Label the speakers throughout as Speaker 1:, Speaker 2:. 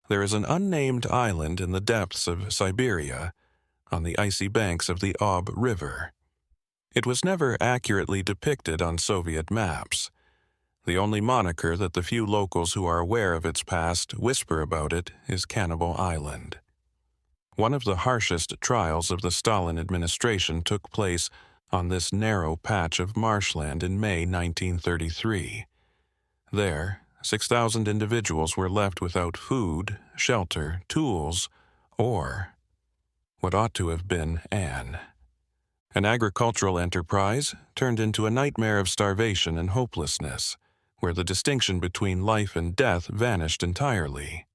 Speaker 1: There is an unnamed island in the depths of Siberia, on the icy banks of the Ob River. It was never accurately depicted on Soviet maps. The only moniker that the few locals who are aware of its past whisper about it is Cannibal Island. One of the harshest trials of the Stalin administration took place on this narrow patch of marshland in May 1933. There, 6,000 individuals were left without food, shelter, tools, or what ought to have been an agricultural enterprise turned into a nightmare of starvation and hopelessness, where the distinction between life and death vanished entirely.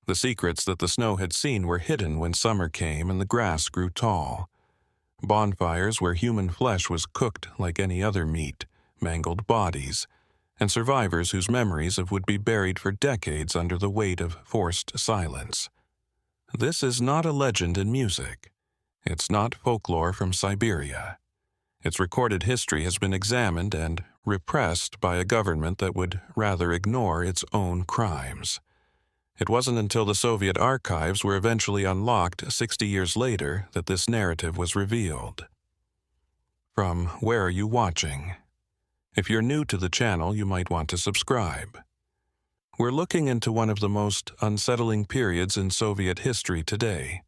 Speaker 1: The secrets that the snow had seen were hidden when summer came and the grass grew tall. Bonfires where human flesh was cooked like any other meat, mangled bodies, and survivors whose memories of would be buried for decades under the weight of forced silence. This is not a legend in music. It's not folklore from Siberia. Its recorded history has been examined and repressed by a government that would rather ignore its own crimes. It wasn't until the Soviet archives were eventually unlocked 60 years later that this narrative was revealed. From Where Are You Watching? If you're new to the channel, you might want to subscribe. We're looking into one of the most unsettling periods in Soviet history today,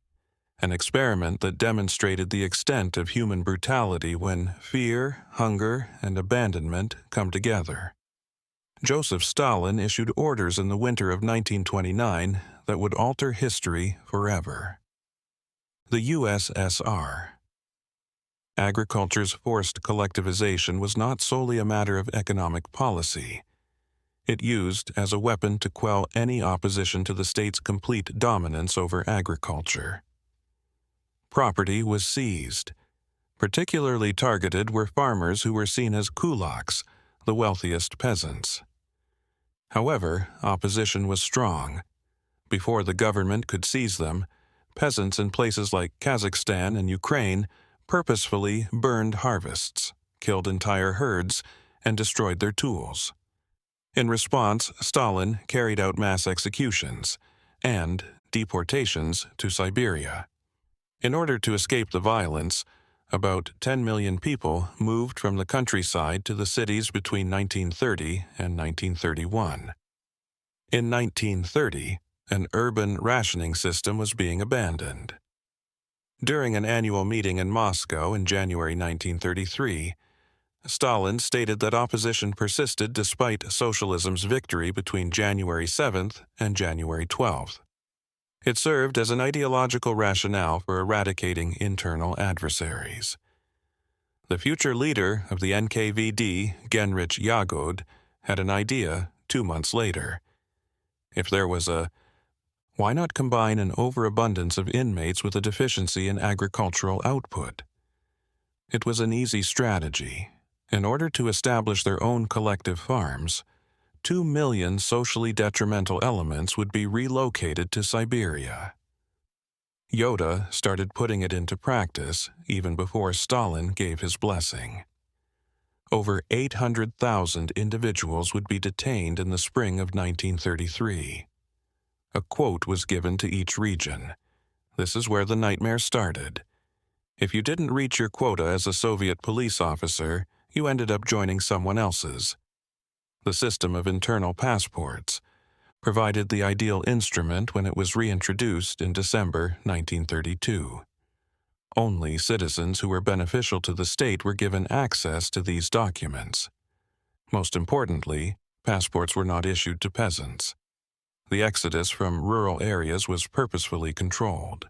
Speaker 1: an experiment that demonstrated the extent of human brutality when fear, hunger, and abandonment come together. Joseph Stalin issued orders in the winter of 1929 that would alter history forever. The USSR. Agriculture's forced collectivization was not solely a matter of economic policy. It used as a weapon to quell any opposition to the state's complete dominance over agriculture. Property was seized. Particularly targeted were farmers who were seen as kulaks, the wealthiest peasants. However, opposition was strong. Before the government could seize them, peasants in places like Kazakhstan and Ukraine purposefully burned harvests, killed entire herds, and destroyed their tools. In response, Stalin carried out mass executions and deportations to Siberia. In order to escape the violence, about 10 million people moved from the countryside to the cities between 1930 and 1931. In 1930, an urban rationing system was being abandoned. During an annual meeting in Moscow in January 1933, Stalin stated that opposition persisted despite socialism's victory between January 7th and January 12th. It served as an ideological rationale for eradicating internal adversaries. The future leader of the NKVD, Genrich Yagod, had an idea 2 months later. If there was why not combine an overabundance of inmates with a deficiency in agricultural output? It was an easy strategy. In order to establish their own collective farms, 2 million socially detrimental elements would be relocated to Siberia. Yoda started putting it into practice even before Stalin gave his blessing. Over 800,000 individuals would be detained in the spring of 1933. A quote was given to each region. This is where the nightmare started. If you didn't reach your quota as a Soviet police officer, you ended up joining someone else's. The system of internal passports provided the ideal instrument when it was reintroduced in December 1932. Only citizens who were beneficial to the state were given access to these documents. Most importantly, passports were not issued to peasants. The exodus from rural areas was purposefully controlled.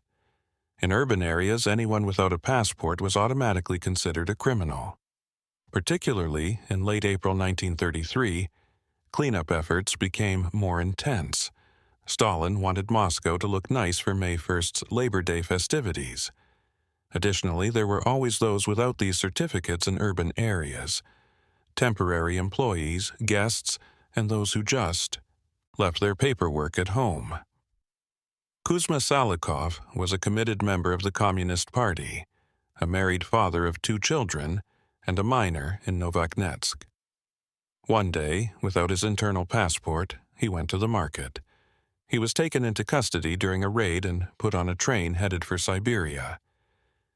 Speaker 1: In urban areas, anyone without a passport was automatically considered a criminal. Particularly in late April 1933, cleanup efforts became more intense. Stalin wanted Moscow to look nice for May 1st's Labor Day festivities. Additionally, there were always those without these certificates in urban areas: temporary employees, guests, and those who just left their paperwork at home. Kuzma Salikov was a committed member of the Communist Party, a married father of 2 children, and a miner in Novoknetsk. One day, without his internal passport, he went to the market. He was taken into custody during a raid and put on a train headed for Siberia.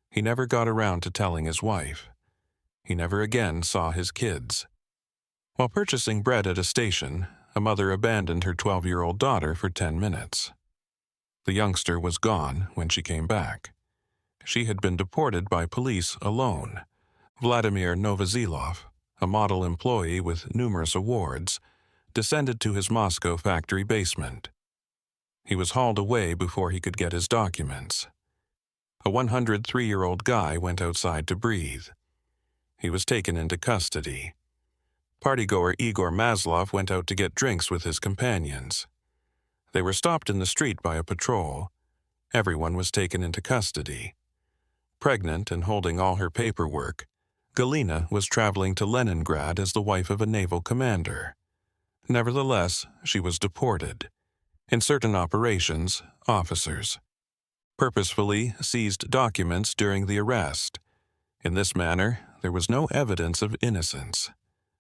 Speaker 1: He never got around to telling his wife. He never again saw his kids. While purchasing bread at a station, a mother abandoned her 12-year-old daughter for 10 minutes. The youngster was gone when she came back. She had been deported by police alone. Vladimir Novozilov, a model employee with numerous awards, descended to his Moscow factory basement. He was hauled away before he could get his documents. A 103-year-old guy went outside to breathe. He was taken into custody. Partygoer Igor Maslov went out to get drinks with his companions. They were stopped in the street by a patrol. Everyone was taken into custody. Pregnant and holding all her paperwork, Galina was traveling to Leningrad as the wife of a naval commander. Nevertheless, she was deported. In certain operations, officers purposefully seized documents during the arrest. In this manner, there was no evidence of innocence.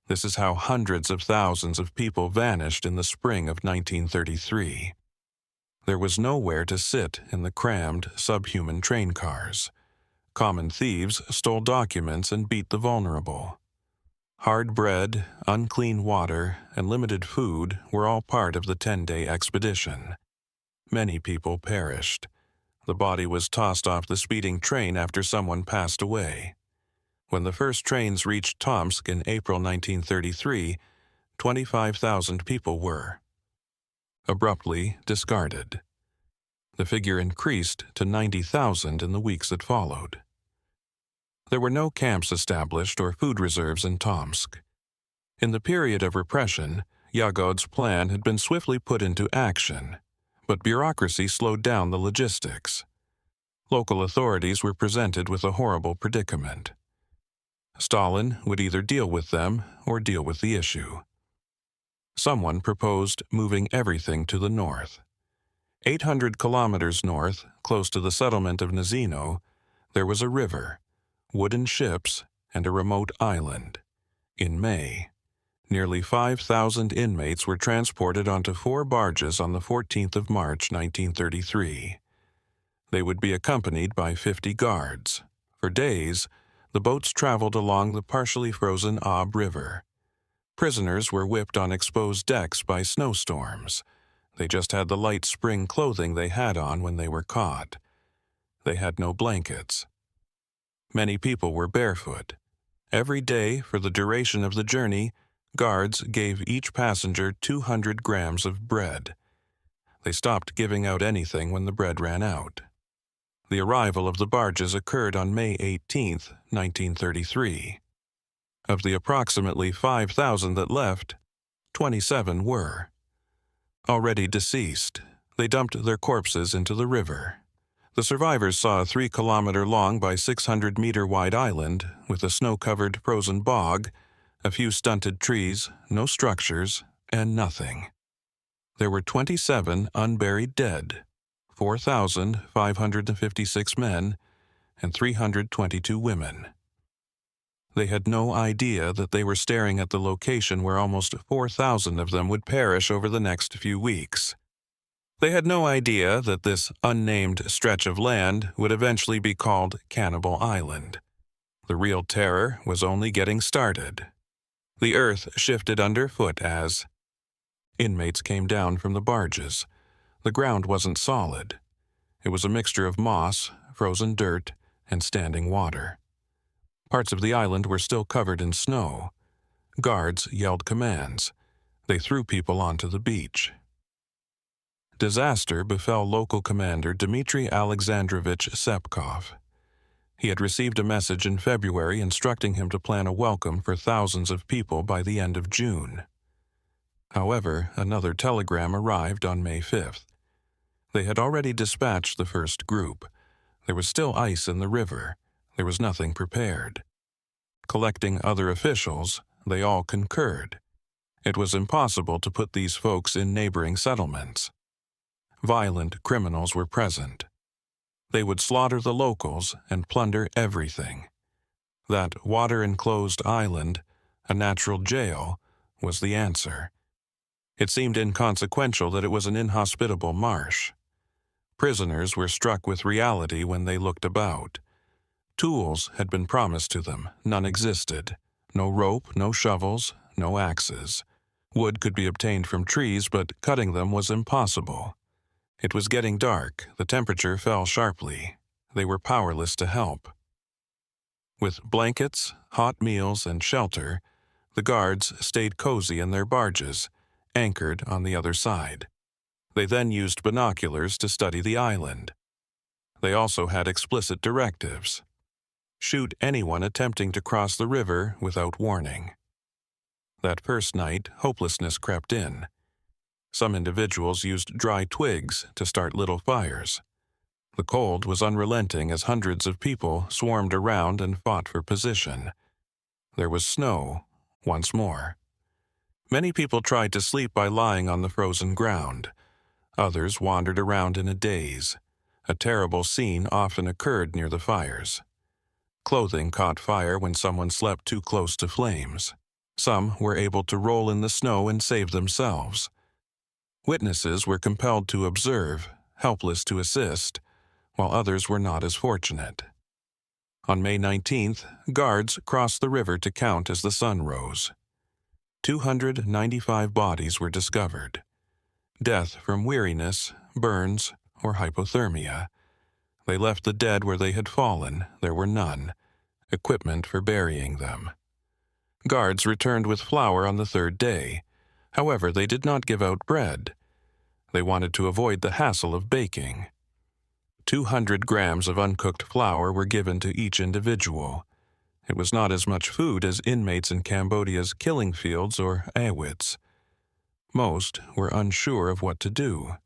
Speaker 1: This is how hundreds of thousands of people vanished in the spring of 1933. There was nowhere to sit in the crammed, subhuman train cars. Common thieves stole documents and beat the vulnerable. Hard bread, unclean water, and limited food were all part of the 10-day expedition. Many people perished. The body was tossed off the speeding train after someone passed away. When the first trains reached Tomsk in April 1933, 25,000 people were abruptly discarded. The figure increased to 90,000 in the weeks that followed. There were no camps established or food reserves in Tomsk. In the period of repression, Yagod's plan had been swiftly put into action, but bureaucracy slowed down the logistics. Local authorities were presented with a horrible predicament. Stalin would either deal with them or deal with the issue. Someone proposed moving everything to the north. 800 kilometers north, close to the settlement of Nazino, there was a river, wooden ships, and a remote island. In May, nearly 5,000 inmates were transported onto 4 barges on the 14th of March, 1933. They would be accompanied by 50 guards. For days, the boats traveled along the partially frozen Ob River. Prisoners were whipped on exposed decks by snowstorms. They just had the light spring clothing they had on when they were caught. They had no blankets. Many people were barefoot. Every day, for the duration of the journey, guards gave each passenger 200 grams of bread. They stopped giving out anything when the bread ran out. The arrival of the barges occurred on May 18, 1933. Of the approximately 5,000 that left, 27 were already deceased. They dumped their corpses into the river. The survivors saw a 3-kilometer-long by 600-meter-wide island with a snow-covered frozen bog, a few stunted trees, no structures, and nothing. There were 27 unburied dead, 4,556 men, and 322 women. They had no idea that they were staring at the location where almost 4,000 of them would perish over the next few weeks. They had no idea that this unnamed stretch of land would eventually be called Cannibal Island. The real terror was only getting started. The earth shifted underfoot as inmates came down from the barges. The ground wasn't solid. It was a mixture of moss, frozen dirt, and standing water. Parts of the island were still covered in snow. Guards yelled commands. They threw people onto the beach. Disaster befell local commander Dmitry Alexandrovich Sepkov. He had received a message in February instructing him to plan a welcome for thousands of people by the end of June. However, another telegram arrived on May 5th. They had already dispatched the first group. There was still ice in the river. There was nothing prepared. Collecting other officials, they all concurred. It was impossible to put these folks in neighboring settlements. Violent criminals were present. They would slaughter the locals and plunder everything. That water-enclosed island, a natural jail, was the answer. It seemed inconsequential that it was an inhospitable marsh. Prisoners were struck with reality when they looked about. Tools had been promised to them, none existed. No rope, no shovels, no axes. Wood could be obtained from trees, but cutting them was impossible. It was getting dark, the temperature fell sharply. They were powerless to help. With blankets, hot meals, and shelter, the guards stayed cozy in their barges, anchored on the other side. They then used binoculars to study the island. They also had explicit directives. Shoot anyone attempting to cross the river without warning. That first night, hopelessness crept in. Some individuals used dry twigs to start little fires. The cold was unrelenting as hundreds of people swarmed around and fought for position. There was snow, once more. Many people tried to sleep by lying on the frozen ground. Others wandered around in a daze. A terrible scene often occurred near the fires. Clothing caught fire when someone slept too close to flames. Some were able to roll in the snow and save themselves. Witnesses were compelled to observe, helpless to assist, while others were not as fortunate. On May 19th, guards crossed the river to count as the sun rose. 295 bodies were discovered. Death from weariness, burns, or hypothermia. They left the dead where they had fallen. There were none. Equipment for burying them. Guards returned with flour on the third day. However, they did not give out bread. They wanted to avoid the hassle of baking. 200 grams of uncooked flour were given to each individual. It was not as much food as inmates in Cambodia's killing fields or awits. Most were unsure of what to do.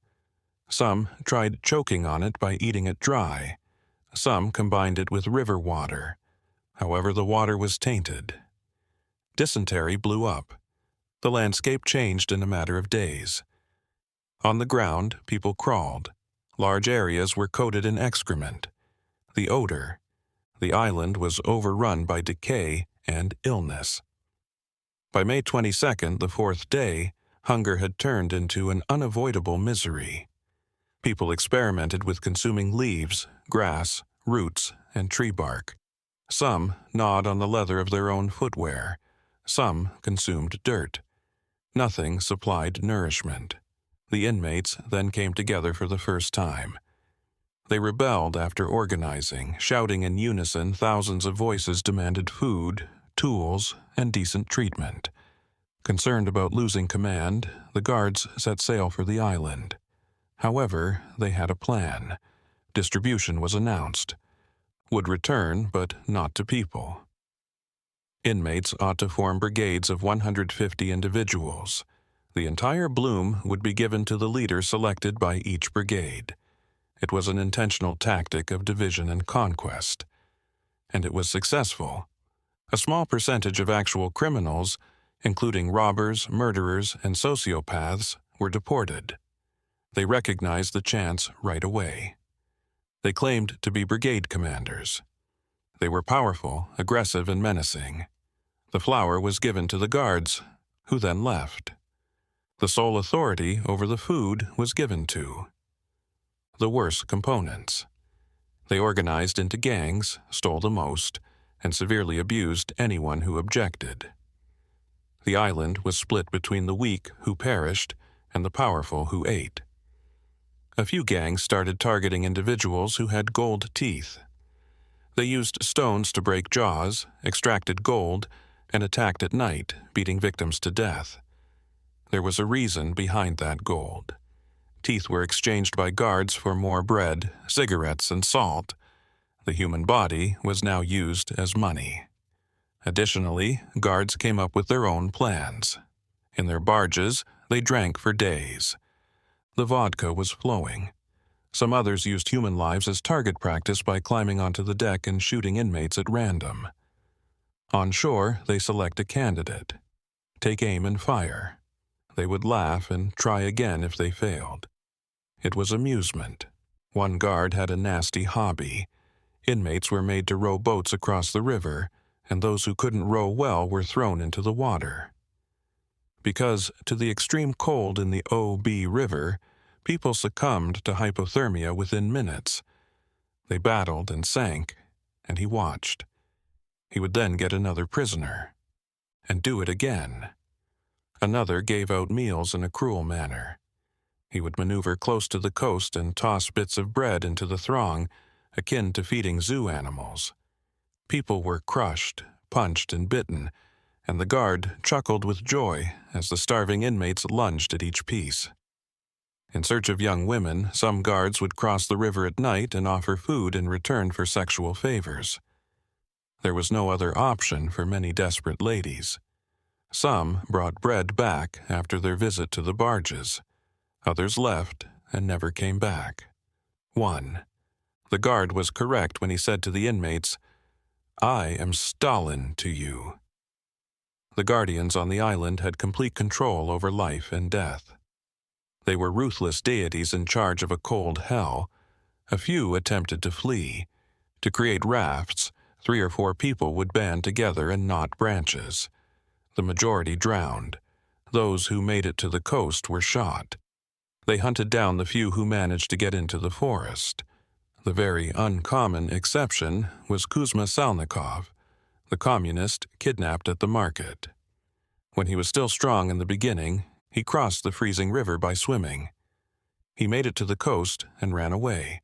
Speaker 1: Some tried choking on it by eating it dry. Some combined it with river water. However, the water was tainted. Dysentery blew up. The landscape changed in a matter of days. On the ground, people crawled. Large areas were coated in excrement. The odor. The island was overrun by decay and illness. By May 22nd, the fourth day, hunger had turned into an unavoidable misery. People experimented with consuming leaves, grass, roots, and tree bark. Some gnawed on the leather of their own footwear. Some consumed dirt. Nothing supplied nourishment. The inmates then came together for the first time. They rebelled after organizing, shouting in unison. Thousands of voices demanded food, tools, and decent treatment. Concerned about losing command, the guards set sail for the island. However, they had a plan. Distribution was announced. Would return, but not to people. Inmates ought to form brigades of 150 individuals. The entire bloom would be given to the leader selected by each brigade. It was an intentional tactic of division and conquest. And it was successful. A small percentage of actual criminals, including robbers, murderers, and sociopaths, were deported. They recognized the chance right away. They claimed to be brigade commanders. They were powerful, aggressive, and menacing. The flour was given to the guards, who then left. The sole authority over the food was given to the worst components. They organized into gangs, stole the most, and severely abused anyone who objected. The island was split between the weak who perished and the powerful who ate. A few gangs started targeting individuals who had gold teeth. They used stones to break jaws, extracted gold, and attacked at night, beating victims to death. There was a reason behind that gold. Teeth were exchanged by guards for more bread, cigarettes, and salt. The human body was now used as money. Additionally, guards came up with their own plans. In their barges, they drank for days. The vodka was flowing. Some others used human lives as target practice by climbing onto the deck and shooting inmates at random. On shore, they select a candidate. Take aim and fire. They would laugh and try again if they failed. It was amusement. One guard had a nasty hobby. Inmates were made to row boats across the river, and those who couldn't row well were thrown into the water. because to the extreme cold in the OB River, people succumbed to hypothermia within minutes. They battled and sank, and he watched. He would then get another prisoner, and do it again. Another gave out meals in a cruel manner. He would maneuver close to the coast and toss bits of bread into the throng, akin to feeding zoo animals. People were crushed, punched, and bitten, and the guard chuckled with joy as the starving inmates lunged at each piece. In search of young women, some guards would cross the river at night and offer food in return for sexual favors. There was no other option for many desperate ladies. Some brought bread back after their visit to the barges. Others left and never came back. 1. The guard was correct when he said to the inmates, "I am Stalin to you." The guardians on the island had complete control over life and death. They were ruthless deities in charge of a cold hell. A few attempted to flee. To create rafts, 3 or 4 people would band together and knot branches. The majority drowned. Those who made it to the coast were shot. They hunted down the few who managed to get into the forest. The very uncommon exception was Kuzma Salnikov, the communist kidnapped at the market. When he was still strong in the beginning, he crossed the freezing river by swimming. He made it to the coast and ran away.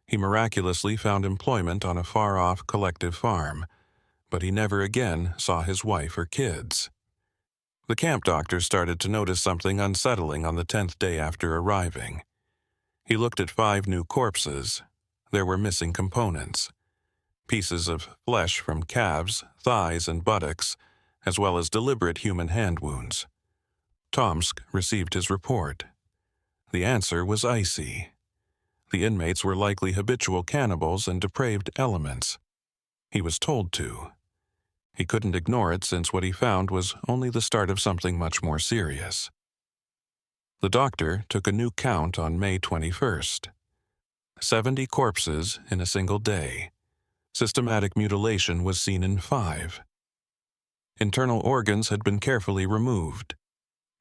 Speaker 1: He miraculously found employment on a far-off collective farm, but he never again saw his wife or kids. The camp doctor started to notice something unsettling on the 10th day after arriving. He looked at 5 new corpses. There were missing components. Pieces of flesh from calves, thighs, and buttocks, as well as deliberate human hand wounds. Tomsk received his report. The answer was icy. The inmates were likely habitual cannibals and depraved elements. He was told to. He couldn't ignore it since what he found was only the start of something much more serious. The doctor took a new count on May 21st. 70 corpses in a single day. Systematic mutilation was seen in 5. Internal organs had been carefully removed.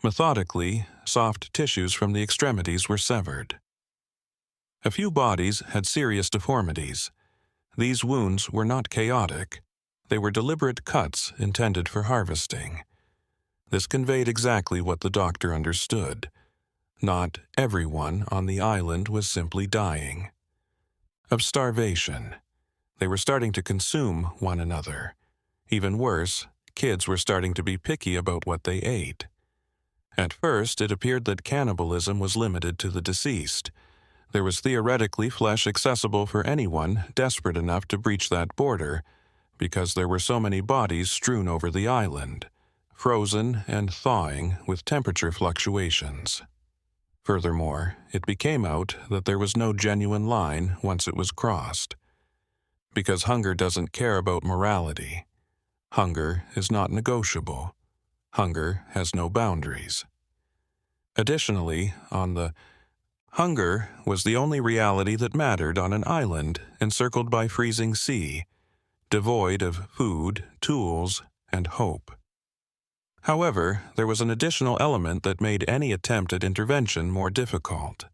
Speaker 1: Methodically, soft tissues from the extremities were severed. A few bodies had serious deformities. These wounds were not chaotic. They were deliberate cuts intended for harvesting. This conveyed exactly what the doctor understood. Not everyone on the island was simply dying. Of starvation. They were starting to consume one another. Even worse, kids were starting to be picky about what they ate. At first, it appeared that cannibalism was limited to the deceased. There was theoretically flesh accessible for anyone desperate enough to breach that border, because there were so many bodies strewn over the island, frozen and thawing with temperature fluctuations. Furthermore, it became out that there was no genuine line once it was crossed. Because hunger doesn't care about morality. Hunger is not negotiable. Hunger has no boundaries. Additionally, hunger was the only reality that mattered on an island encircled by freezing sea, devoid of food, tools, and hope. However, there was an additional element that made any attempt at intervention more difficult.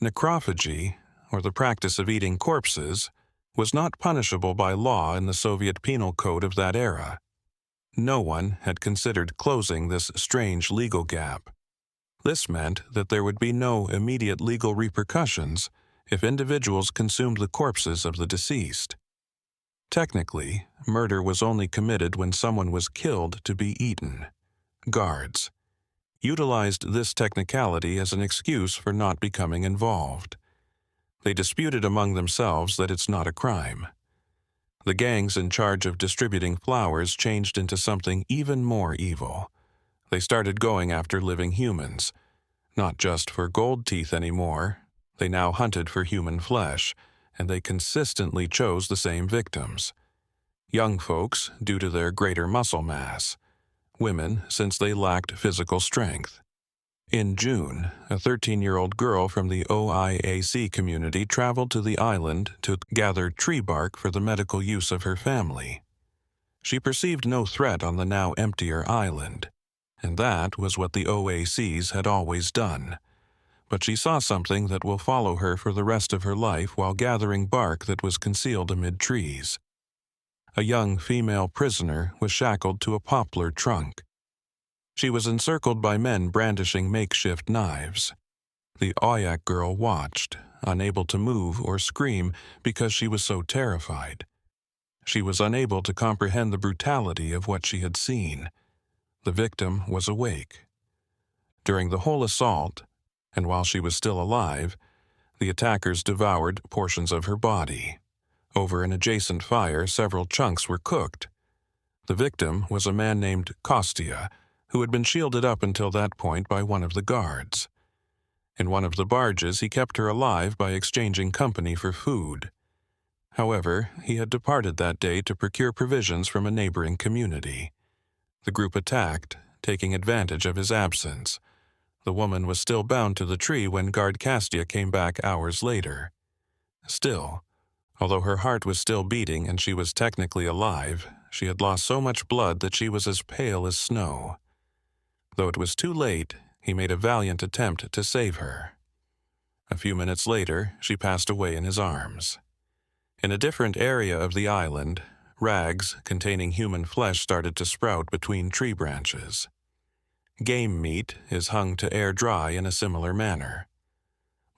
Speaker 1: Necrophagy, or the practice of eating corpses, was not punishable by law in the Soviet penal code of that era. No one had considered closing this strange legal gap. This meant that there would be no immediate legal repercussions if individuals consumed the corpses of the deceased. Technically, murder was only committed when someone was killed to be eaten. Guards utilized this technicality as an excuse for not becoming involved. They disputed among themselves that it's not a crime. The gangs in charge of distributing flowers changed into something even more evil. They started going after living humans, not just for gold teeth anymore. They now hunted for human flesh, and they consistently chose the same victims. Young folks, due to their greater muscle mass. Women, since they lacked physical strength. In June, a 13-year-old girl from the OIAC community traveled to the island to gather tree bark for the medical use of her family. She perceived no threat on the now emptier island, and that was what the OACs had always done. But she saw something that will follow her for the rest of her life while gathering bark that was concealed amid trees. A young female prisoner was shackled to a poplar trunk. She was encircled by men brandishing makeshift knives. The Oyak girl watched, unable to move or scream because she was so terrified. She was unable to comprehend the brutality of what she had seen. The victim was awake. During the whole assault, and while she was still alive, the attackers devoured portions of her body. Over an adjacent fire, several chunks were cooked. The victim was a man named Kostia, who had been shielded up until that point by one of the guards. In one of the barges, he kept her alive by exchanging company for food. However, he had departed that day to procure provisions from a neighboring community. The group attacked, taking advantage of his absence. The woman was still bound to the tree when Guard Castia came back hours later. Still, although her heart was still beating and she was technically alive, she had lost so much blood that she was as pale as snow. Though it was too late, he made a valiant attempt to save her. A few minutes later, she passed away in his arms. In a different area of the island, rags containing human flesh started to sprout between tree branches. Game meat is hung to air dry in a similar manner.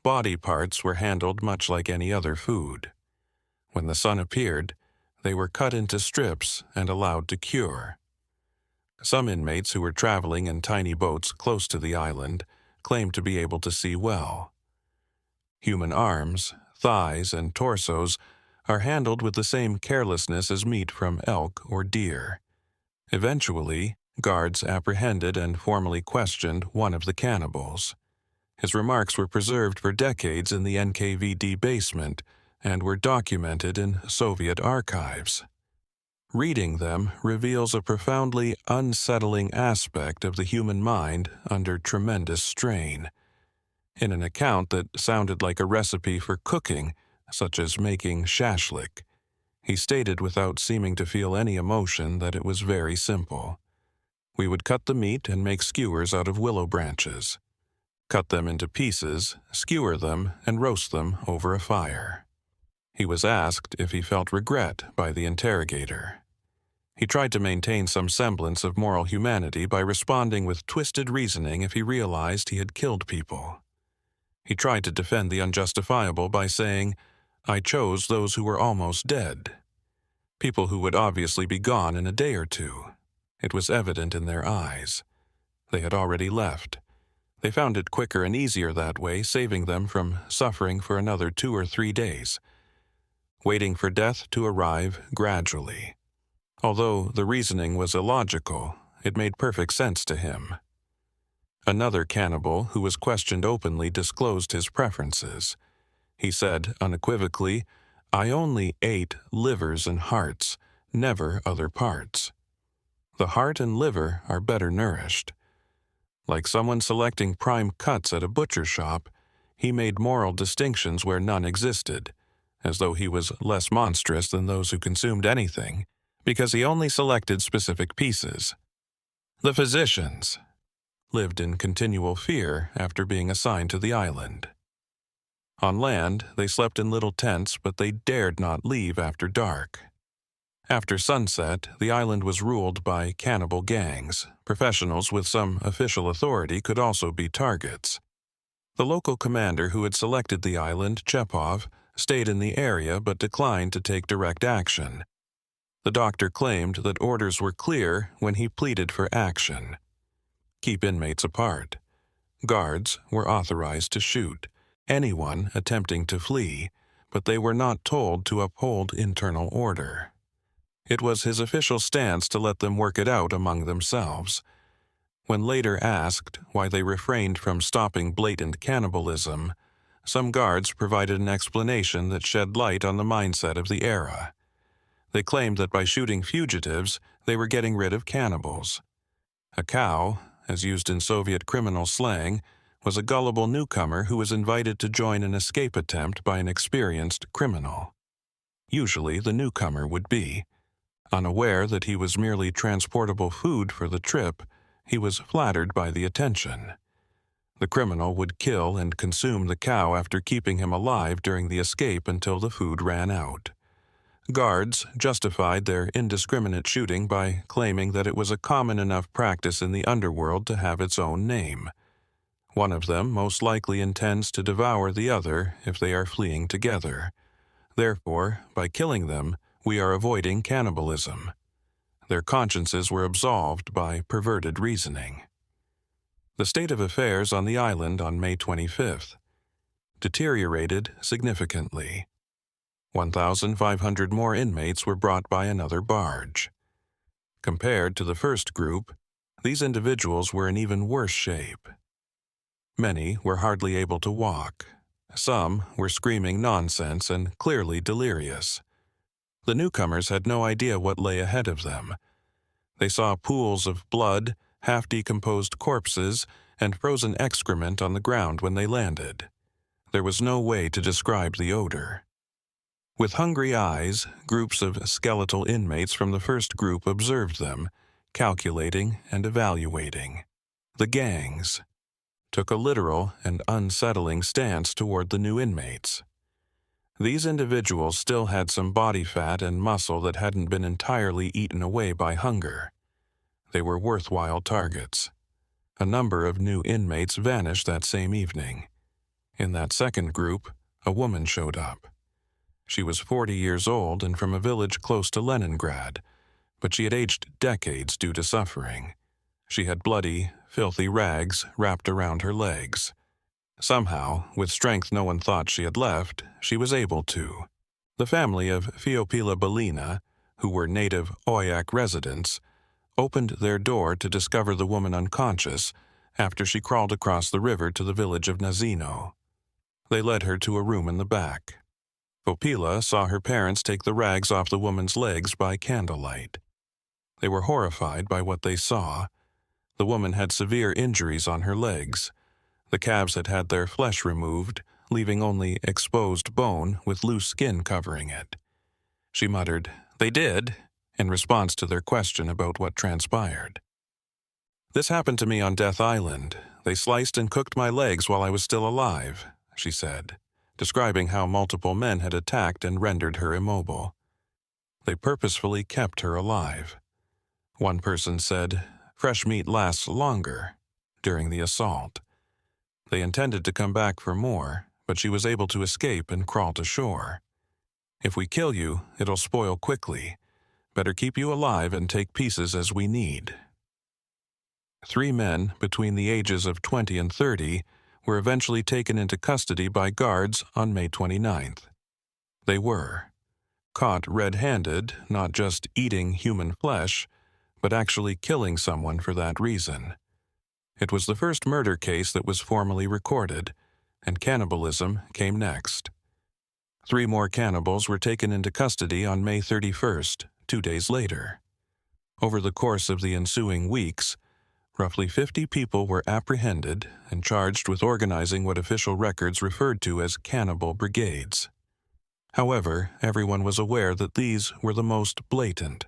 Speaker 1: Body parts were handled much like any other food. When the sun appeared, they were cut into strips and allowed to cure. Some inmates who were traveling in tiny boats close to the island claimed to be able to see well. Human arms, thighs, and torsos are handled with the same carelessness as meat from elk or deer. Eventually, guards apprehended and formally questioned one of the cannibals. His remarks were preserved for decades in the NKVD basement and were documented in Soviet archives. Reading them reveals a profoundly unsettling aspect of the human mind under tremendous strain. In an account that sounded like a recipe for cooking, such as making shashlik, he stated without seeming to feel any emotion that it was very simple. We would cut the meat and make skewers out of willow branches. Cut them into pieces, skewer them, and roast them over a fire. He was asked if he felt regret by the interrogator. He tried to maintain some semblance of moral humanity by responding with twisted reasoning if he realized he had killed people. He tried to defend the unjustifiable by saying, "I chose those who were almost dead." People who would obviously be gone in a day or two. It was evident in their eyes. They had already left. They found it quicker and easier that way, saving them from suffering for another 2 or 3 days, waiting for death to arrive gradually. Although the reasoning was illogical, it made perfect sense to him. Another cannibal who was questioned openly disclosed his preferences. He said unequivocally, "I only ate livers and hearts, never other parts. The heart and liver are better nourished." Like someone selecting prime cuts at a butcher shop, he made moral distinctions where none existed, as though he was less monstrous than those who consumed anything, because he only selected specific pieces. The physicians lived in continual fear after being assigned to the island. On land, they slept in little tents, but they dared not leave after dark. After sunset, the island was ruled by cannibal gangs. Professionals with some official authority could also be targets. The local commander who had selected the island, Chepov, stayed in the area but declined to take direct action. The doctor claimed that orders were clear when he pleaded for action. Keep inmates apart. Guards were authorized to shoot anyone attempting to flee, but they were not told to uphold internal order. It was his official stance to let them work it out among themselves. When later asked why they refrained from stopping blatant cannibalism, some guards provided an explanation that shed light on the mindset of the era. They claimed that by shooting fugitives, they were getting rid of cannibals. A cow, as used in Soviet criminal slang, was a gullible newcomer who was invited to join an escape attempt by an experienced criminal. Usually the newcomer would be. Unaware that he was merely transportable food for the trip, He was flattered by the attention. The criminal would kill and consume the cow after keeping him alive during the escape until the food ran out. Guards justified their indiscriminate shooting by claiming that it was a common enough practice in the underworld to have its own name. One of them most likely intends to devour the other if they are fleeing together. Therefore, by killing them, we are avoiding cannibalism. Their consciences were absolved by perverted reasoning. The state of affairs on the island on May 25th deteriorated significantly. 1,500 more inmates were brought by another barge. Compared to the first group, these individuals were in even worse shape. Many were hardly able to walk. Some were screaming nonsense and clearly delirious. The newcomers had no idea what lay ahead of them. They saw pools of blood, half-decomposed corpses, and frozen excrement on the ground when they landed. There was no way to describe the odor. With hungry eyes, groups of skeletal inmates from the first group observed them, calculating and evaluating. The gangs took a literal and unsettling stance toward the new inmates. These individuals still had some body fat and muscle that hadn't been entirely eaten away by hunger. They were worthwhile targets. A number of new inmates vanished that same evening. In that second group, a woman showed up. She was 40 years old and from a village close to Leningrad, but she had aged decades due to suffering. She had bloody, filthy rags wrapped around her legs. Somehow, with strength no one thought she had left, she was able to. The family of Fiopila Belina, who were native Oyak residents, opened their door to discover the woman unconscious after she crawled across the river to the village of Nazino. They led her to a room in the back. Popila saw her parents take the rags off the woman's legs by candlelight. They were horrified by what they saw. The woman had severe injuries on her legs. The calves had had their flesh removed, leaving only exposed bone with loose skin covering it. She muttered, "They did," in response to their question about what transpired. "This happened to me on Death Island. They sliced and cooked my legs while I was still alive," she said, describing how multiple men had attacked and rendered her immobile. They purposefully kept her alive. One person said, "Fresh meat lasts longer," during the assault. They intended to come back for more, but she was able to escape and crawl to shore. "If we kill you, it'll spoil quickly. Better keep you alive and take pieces as we need." 3 men between the ages of 20 and 30 were eventually taken into custody by guards on May 29th. They were caught red-handed, not just eating human flesh, but actually killing someone for that reason. It was the first murder case that was formally recorded, and cannibalism came next. 3 more cannibals were taken into custody on May 31st, 2 days later. Over the course of the ensuing weeks, roughly 50 people were apprehended and charged with organizing what official records referred to as cannibal brigades. However, everyone was aware that these were the most blatant.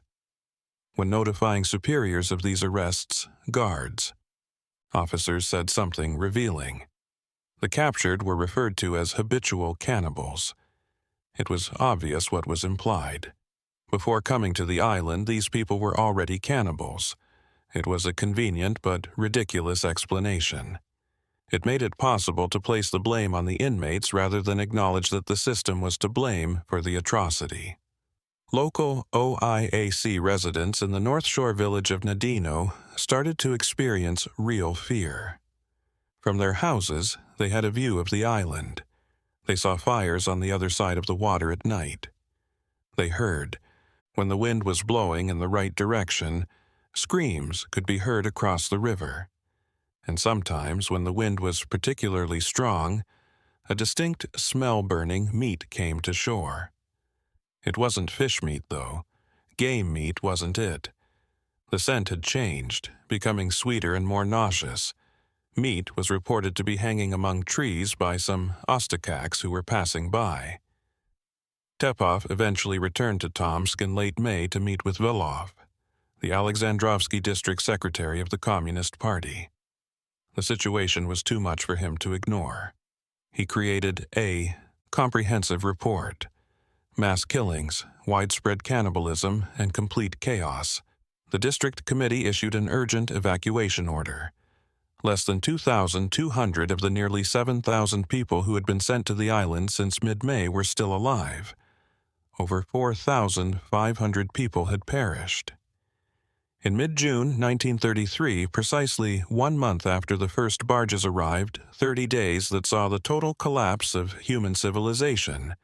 Speaker 1: When notifying superiors of these arrests, guards, officers said something revealing. The captured were referred to as habitual cannibals. It was obvious what was implied. Before coming to the island, these people were already cannibals. It was a convenient but ridiculous explanation. It made it possible to place the blame on the inmates rather than acknowledge that the system was to blame for the atrocity. Local OIAC residents in the North Shore village of Nadino started to experience real fear. From their houses, they had a view of the island. They saw fires on the other side of the water at night. They heard, when the wind was blowing in the right direction, screams could be heard across the river. And sometimes, when the wind was particularly strong, a distinct smell burning meat came to shore. It wasn't fish meat, though. Game meat wasn't it. The scent had changed, becoming sweeter and more nauseous. Meat was reported to be hanging among trees by some Ostakaks who were passing by. Tepov eventually returned to Tomsk in late May to meet with Velov. the Alexandrovsky district secretary of the Communist Party. The situation was too much for him to ignore. He created a comprehensive report: mass killings, widespread cannibalism, and complete chaos. The district committee issued an urgent evacuation order. Less than 2,200 of the nearly 7,000 people who had been sent to the island since mid-May were still alive. Over 4,500 people had perished. In mid-June 1933, precisely 1 month after the first barges arrived, 30 days that saw the total collapse of human civilization,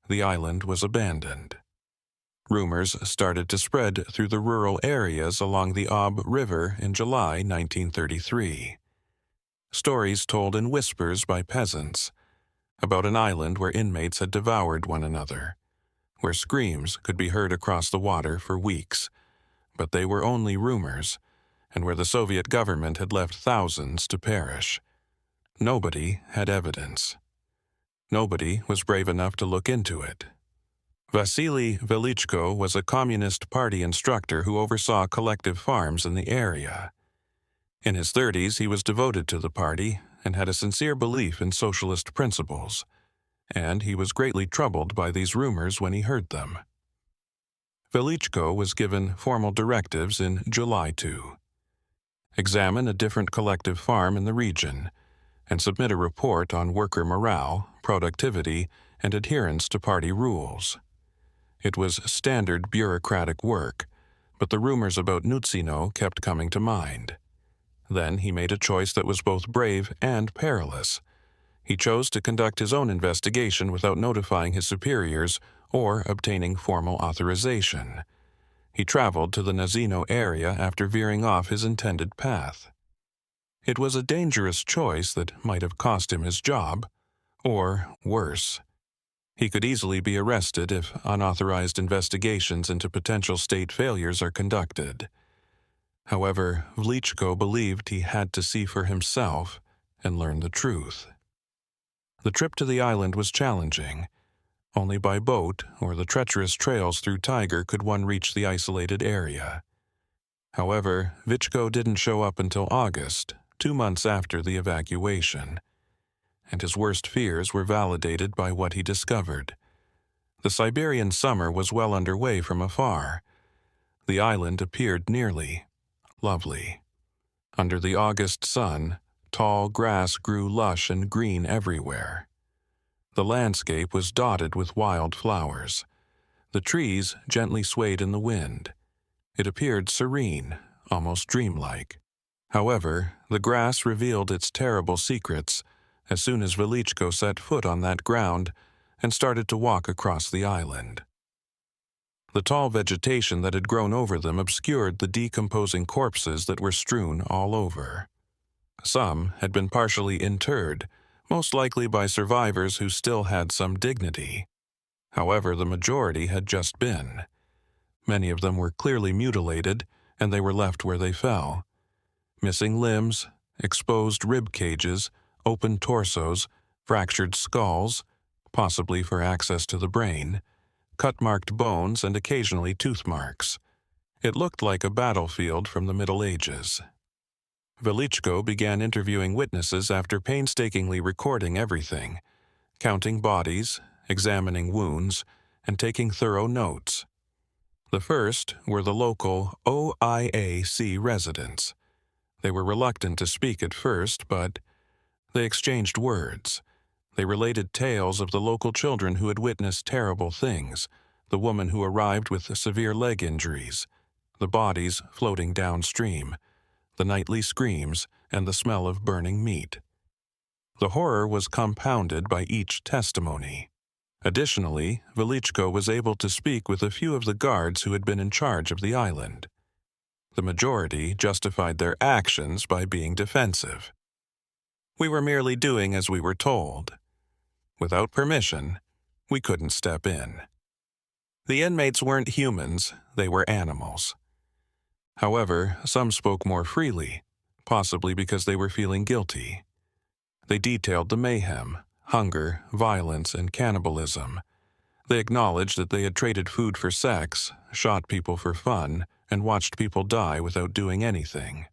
Speaker 1: the island was abandoned. Rumors started to spread through the rural areas along the Ob River in July 1933. Stories told in whispers by peasants about an island where inmates had devoured one another, where screams could be heard across the water for weeks, but they were only rumors, and where the Soviet government had left thousands to perish. Nobody had evidence. Nobody was brave enough to look into it. Vasily Velichko was a Communist Party instructor who oversaw collective farms in the area. In his 30s, he was devoted to the party and had a sincere belief in socialist principles, and he was greatly troubled by these rumors when he heard them. Velichko was given formal directives in July to examine a different collective farm in the region and submit a report on worker morale, productivity, and adherence to party rules. It was standard bureaucratic work, but the rumors about Nutsino kept coming to mind. Then he made a choice that was both brave and perilous. He chose to conduct his own investigation without notifying his superiors or obtaining formal authorization. He traveled to the Nazino area after veering off his intended path. It was a dangerous choice that might have cost him his job, or worse. He could easily be arrested if unauthorized investigations into potential state failures are conducted. However, Velichko believed he had to see for himself and learn the truth. The trip to the island was challenging. Only by boat or the treacherous trails through Tiger could one reach the isolated area. However, Vichko didn't show up until August, 2 months after the evacuation, and his worst fears were validated by what he discovered. The Siberian summer was well underway from afar. The island appeared nearly lovely. Under the August sun, tall grass grew lush and green everywhere. The landscape was dotted with wild flowers. The trees gently swayed in the wind. It appeared serene, almost dreamlike. However, the grass revealed its terrible secrets as soon as Velichko set foot on that ground and started to walk across the island. The tall vegetation that had grown over them obscured the decomposing corpses that were strewn all over. Some had been partially interred, most likely by survivors who still had some dignity. However, the majority had just been. Many of them were clearly mutilated, and they were left where they fell. Missing limbs, exposed rib cages, open torsos, fractured skulls, possibly for access to the brain, cut-marked bones, and occasionally tooth marks. It looked like a battlefield from the Middle Ages. Velichko began interviewing witnesses after painstakingly recording everything, counting bodies, examining wounds, and taking thorough notes. The first were the local OIAC residents. They were reluctant to speak at first, but they exchanged words. They related tales of the local children who had witnessed terrible things, the woman who arrived with severe leg injuries, the bodies floating downstream, the nightly screams, and the smell of burning meat. The horror was compounded by each testimony. Additionally, Velichko was able to speak with a few of the guards who had been in charge of the island. The majority justified their actions by being defensive. We were merely doing as we were told. Without permission, we couldn't step in. The inmates weren't humans, they were animals. However, some spoke more freely, possibly because they were feeling guilty. They detailed the mayhem, hunger, violence, and cannibalism. They acknowledged that they had traded food for sex, shot people for fun, and watched people die without doing anything.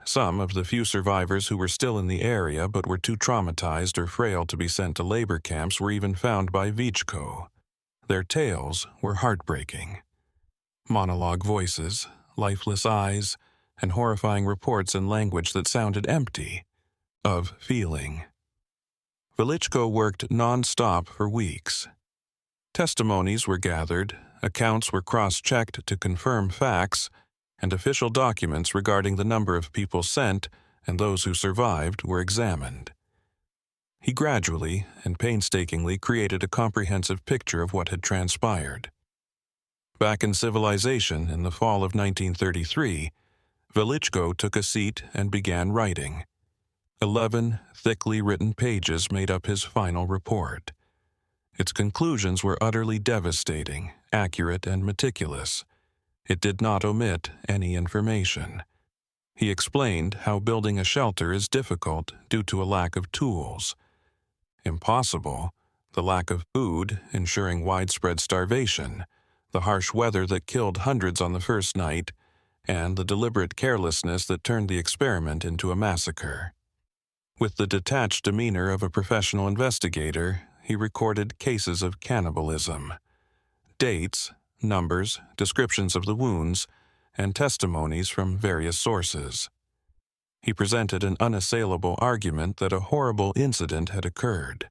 Speaker 1: Some of the few survivors who were still in the area but were too traumatized or frail to be sent to labor camps were even found by Vichko. Their tales were heartbreaking. Monologue voices, lifeless eyes, and horrifying reports in language that sounded empty of feeling. Velichko worked non-stop for weeks. Testimonies were gathered, accounts were cross-checked to confirm facts, and official documents regarding the number of people sent and those who survived were examined. He gradually and painstakingly created a comprehensive picture of what had transpired. Back in civilization in the fall of 1933, Velichko took a seat and began writing. 11 thickly written pages made up his final report. Its conclusions were utterly devastating, accurate, and meticulous. It did not omit any information. He explained how building a shelter is difficult due to a lack of tools. Impossible, the lack of food, ensuring widespread starvation, the harsh weather that killed hundreds on the first night, and the deliberate carelessness that turned the experiment into a massacre. With the detached demeanor of a professional investigator, he recorded cases of cannibalism. Dates, numbers, descriptions of the wounds, and testimonies from various sources. He presented an unassailable argument that a horrible incident had occurred.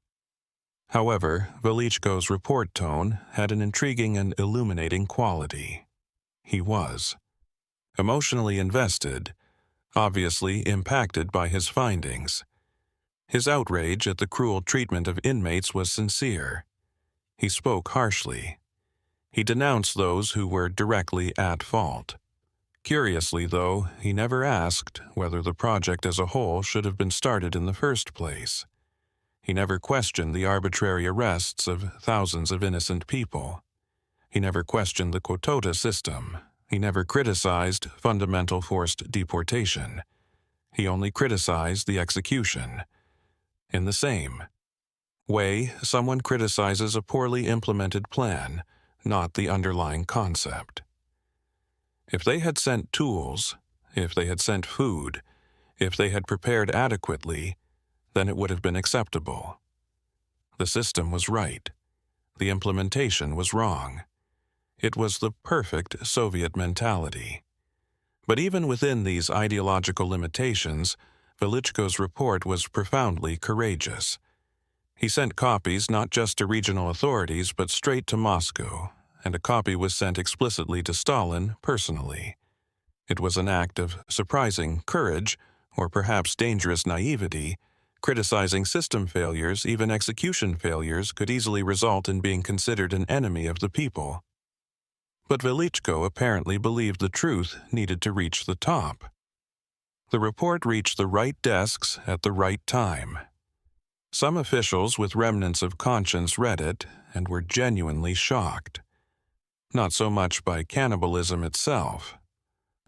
Speaker 1: However, Velichko's report tone had an intriguing and illuminating quality. He was emotionally invested, obviously impacted by his findings. His outrage at the cruel treatment of inmates was sincere. He spoke harshly. He denounced those who were directly at fault. Curiously, though, he never asked whether the project as a whole should have been started in the first place. He never questioned the arbitrary arrests of thousands of innocent people. He never questioned the quota system. He never criticized fundamental forced deportation. He only criticized the execution. In the same way, someone criticizes a poorly implemented plan, not the underlying concept. If they had sent tools, if they had sent food, if they had prepared adequately, then it would have been acceptable. The system was right. The implementation was wrong. It was the perfect Soviet mentality. But even within these ideological limitations, Velichko's report was profoundly courageous. He sent copies not just to regional authorities but straight to Moscow, and a copy was sent explicitly to Stalin personally. It was an act of surprising courage, or perhaps dangerous naivety. Criticizing system failures, even execution failures, could easily result in being considered an enemy of the people. But Velichko apparently believed the truth needed to reach the top. The report reached the right desks at the right time. Some officials with remnants of conscience read it and were genuinely shocked. Not so much by cannibalism itself.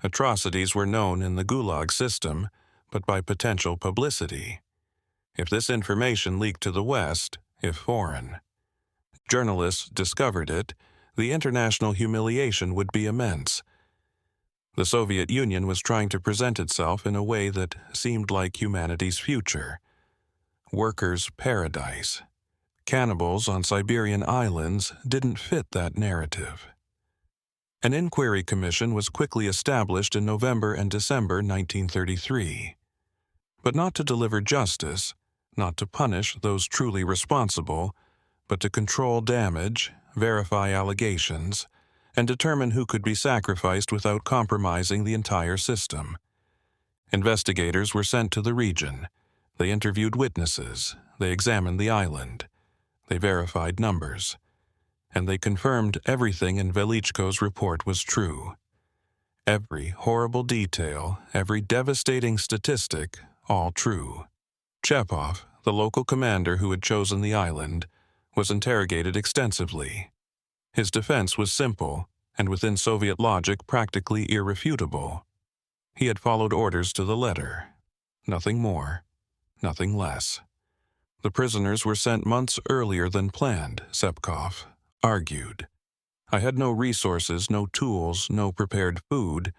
Speaker 1: Atrocities were known in the Gulag system, but by potential publicity. If this information leaked to the West, if foreign, journalists discovered it, the international humiliation would be immense. The Soviet Union was trying to present itself in a way that seemed like humanity's future. Workers' paradise. Cannibals on Siberian islands didn't fit that narrative. An inquiry commission was quickly established in November and December 1933. But not to deliver justice, not to punish those truly responsible, but to control damage, verify allegations, and determine who could be sacrificed without compromising the entire system. Investigators were sent to the region. They interviewed witnesses. They examined the island. They verified numbers. And they confirmed everything in Velichko's report was true. Every horrible detail, every devastating statistic, all true. Chepov, the local commander who had chosen the island, was interrogated extensively. His defense was simple, and within Soviet logic practically irrefutable. He had followed orders to the letter. Nothing more, nothing less. The prisoners were sent months earlier than planned, Sepkov argued. I had no resources, no tools, no prepared food,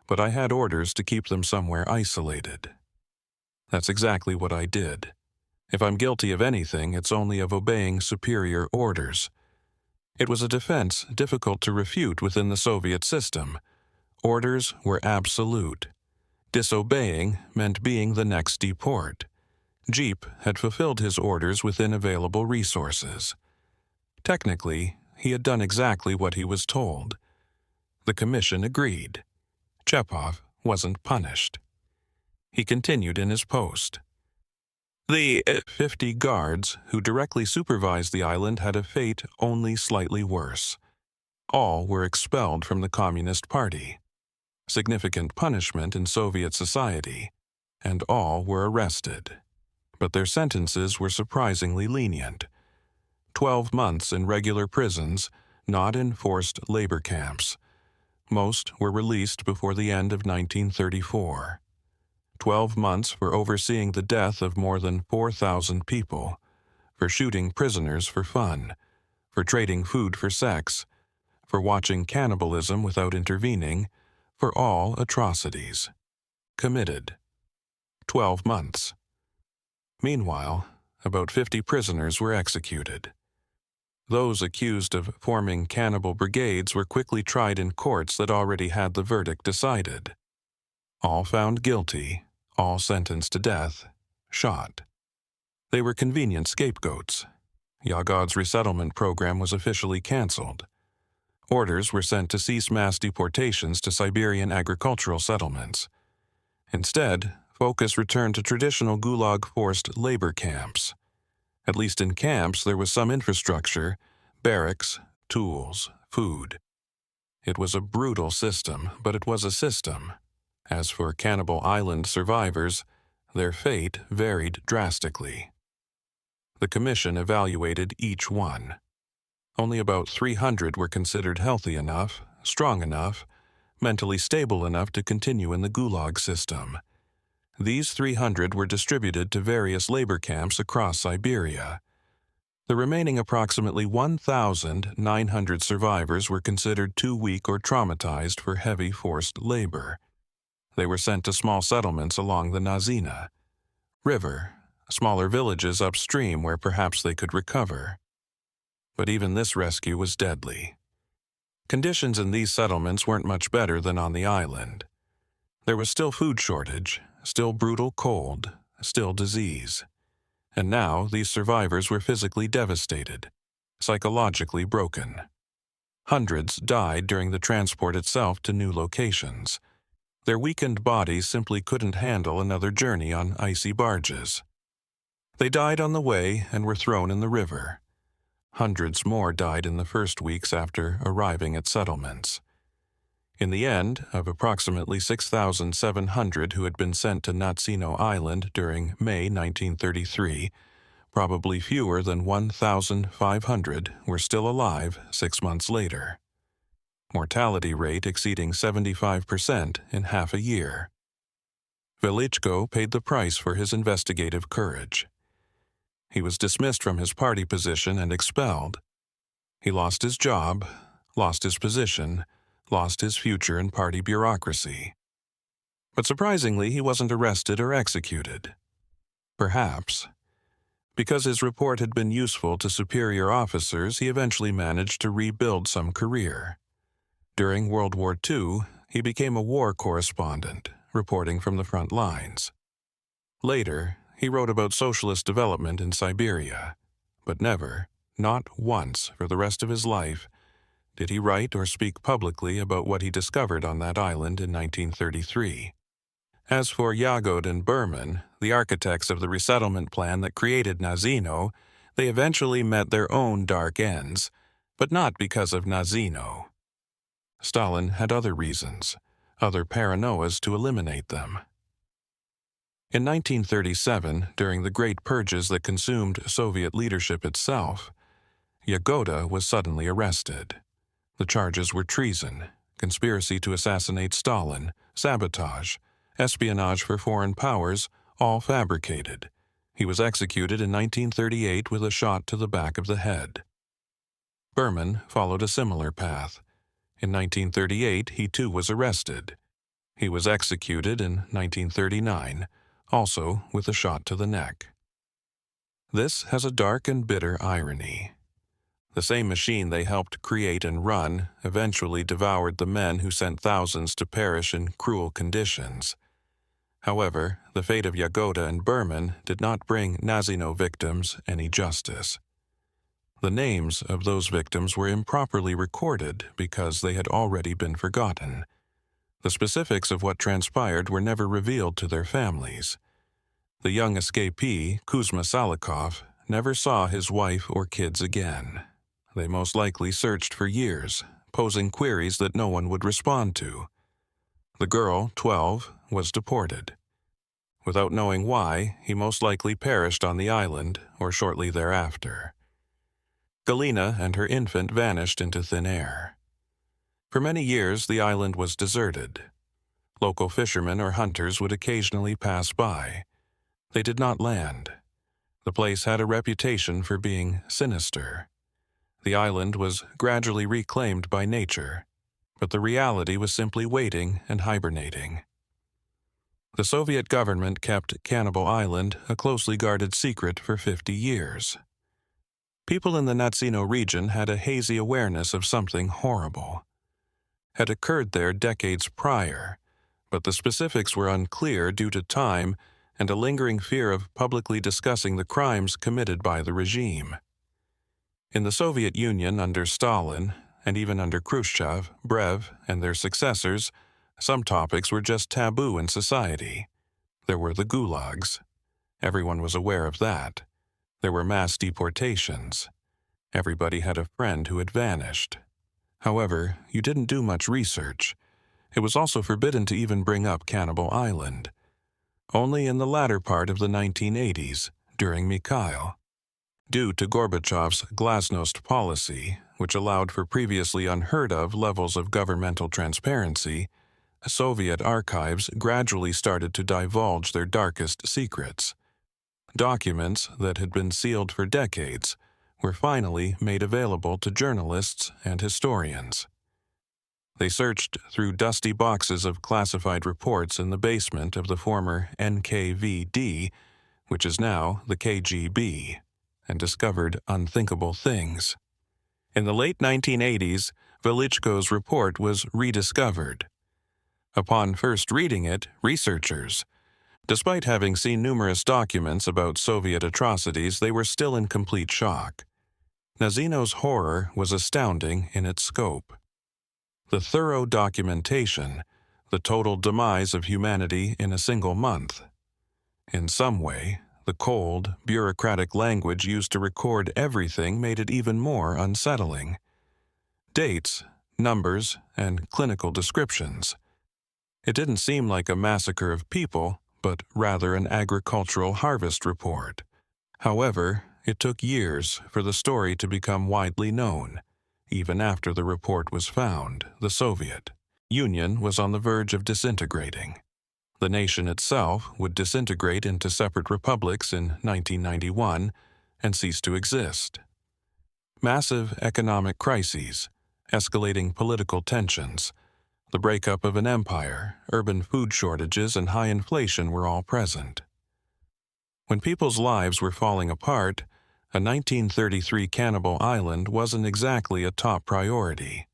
Speaker 1: but I had orders to keep them somewhere isolated. That's exactly what I did. If I'm guilty of anything, it's only of obeying superior orders. It was a defense difficult to refute within the Soviet system. Orders were absolute. Disobeying meant being the next deport. Jeep had fulfilled his orders within available resources. Technically, he had done exactly what he was told. The commission agreed. Chepov wasn't punished. He continued in his post. The 50 guards who directly supervised the island had a fate only slightly worse. All were expelled from the Communist Party. Significant punishment in Soviet society, and all were arrested. But their sentences were surprisingly lenient. 12 months in regular prisons, not in forced labor camps. Most were released before the end of 1934. 12 months for overseeing the death of more than 4,000 people, for shooting prisoners for fun, for trading food for sex, for watching cannibalism without intervening, for all atrocities. Committed. 12 months. Meanwhile, about 50 prisoners were executed. Those accused of forming cannibal brigades were quickly tried in courts that already had the verdict decided. All found guilty, all sentenced to death, shot. They were convenient scapegoats. Yagod's resettlement program was officially canceled. Orders were sent to cease mass deportations to Siberian agricultural settlements. Instead, focus returned to traditional Gulag forced labor camps. At least in camps, there was some infrastructure, barracks, tools, food. It was a brutal system, but it was a system. As for Cannibal Island survivors, their fate varied drastically. The commission evaluated each one. Only about 300 were considered healthy enough, strong enough, mentally stable enough to continue in the Gulag system. These 300 were distributed to various labor camps across Siberia. The remaining approximately 1,900 survivors were considered too weak or traumatized for heavy forced labor. They were sent to small settlements along the Nazina River, smaller villages upstream where perhaps they could recover. But even this rescue was deadly. Conditions in these settlements weren't much better than on the island. There was still food shortage, still brutal cold, still disease. And now these survivors were physically devastated, psychologically broken. Hundreds died during the transport itself to new locations. Their weakened bodies simply couldn't handle another journey on icy barges. They died on the way and were thrown in the river. Hundreds more died in the first weeks after arriving at settlements. In the end, of approximately 6,700 who had been sent to Natsino Island during May 1933, probably fewer than 1,500 were still alive 6 months later. Mortality rate exceeding 75% in half a year. Velichko paid the price for his investigative courage. He was dismissed from his party position and expelled. He lost his job, lost his position, lost his future in party bureaucracy. But surprisingly, he wasn't arrested or executed. Perhaps. Because his report had been useful to superior officers, he eventually managed to rebuild some career. During World War II, he became a war correspondent, reporting from the front lines. Later, he wrote about socialist development in Siberia, but never, not once for the rest of his life, did he write or speak publicly about what he discovered on that island in 1933. As for Yagod and Berman, the architects of the resettlement plan that created Nazino, they eventually met their own dark ends, but not because of Nazino. Stalin had other reasons, other paranoias to eliminate them. In 1937, during the great purges that consumed Soviet leadership itself, Yagoda was suddenly arrested. The charges were treason, conspiracy to assassinate Stalin, sabotage, espionage for foreign powers, all fabricated. He was executed in 1938 with a shot to the back of the head. Berman followed a similar path. In 1938, he too was arrested. He was executed in 1939, also with a shot to the neck. This has a dark and bitter irony. The same machine they helped create and run eventually devoured the men who sent thousands to perish in cruel conditions. However, the fate of Jagoda and Berman did not bring Nazino victims any justice. The names of those victims were improperly recorded because they had already been forgotten. The specifics of what transpired were never revealed to their families. The young escapee, Kuzma Salikov, never saw his wife or kids again. They most likely searched for years, posing queries that no one would respond to. The girl, 12, was deported. Without knowing why, he most likely perished on the island or shortly thereafter. Galina and her infant vanished into thin air. For many years, the island was deserted. Local fishermen or hunters would occasionally pass by. They did not land. The place had a reputation for being sinister. The island was gradually reclaimed by nature, but the reality was simply waiting and hibernating. The Soviet government kept Cannibal Island a closely guarded secret for 50 years. People in the Nazino region had a hazy awareness of something horrible had occurred there decades prior, but the specifics were unclear due to time and a lingering fear of publicly discussing the crimes committed by the regime. In the Soviet Union under Stalin, and even under Khrushchev, Brev, and their successors, some topics were just taboo in society. There were the gulags. Everyone was aware of that. There were mass deportations. Everybody had a friend who had vanished. However, you didn't do much research. It was also forbidden to even bring up Cannibal Island. Only in the latter part of the 1980s, during Mikhail. Due to Gorbachev's glasnost policy, which allowed for previously unheard-of levels of governmental transparency, Soviet archives gradually started to divulge their darkest secrets. Documents that had been sealed for decades were finally made available to journalists and historians. They searched through dusty boxes of classified reports in the basement of the former NKVD, which is now the KGB, and discovered unthinkable things. In the late 1980s, Velichko's report was rediscovered. Upon first reading it, researchers, despite having seen numerous documents about Soviet atrocities, they were still in complete shock. Nazino's horror was astounding in its scope. The thorough documentation, the total demise of humanity in a single month. In some way, the cold, bureaucratic language used to record everything made it even more unsettling. Dates, numbers, and clinical descriptions. It didn't seem like a massacre of people, but rather an agricultural harvest report. However, it took years for the story to become widely known. Even after the report was found, the Soviet Union was on the verge of disintegrating. The nation itself would disintegrate into separate republics in 1991 and cease to exist. Massive economic crises, escalating political tensions, the breakup of an empire, urban food shortages, and high inflation were all present. When people's lives were falling apart, a 1933 Cannibal Island wasn't exactly a top priority.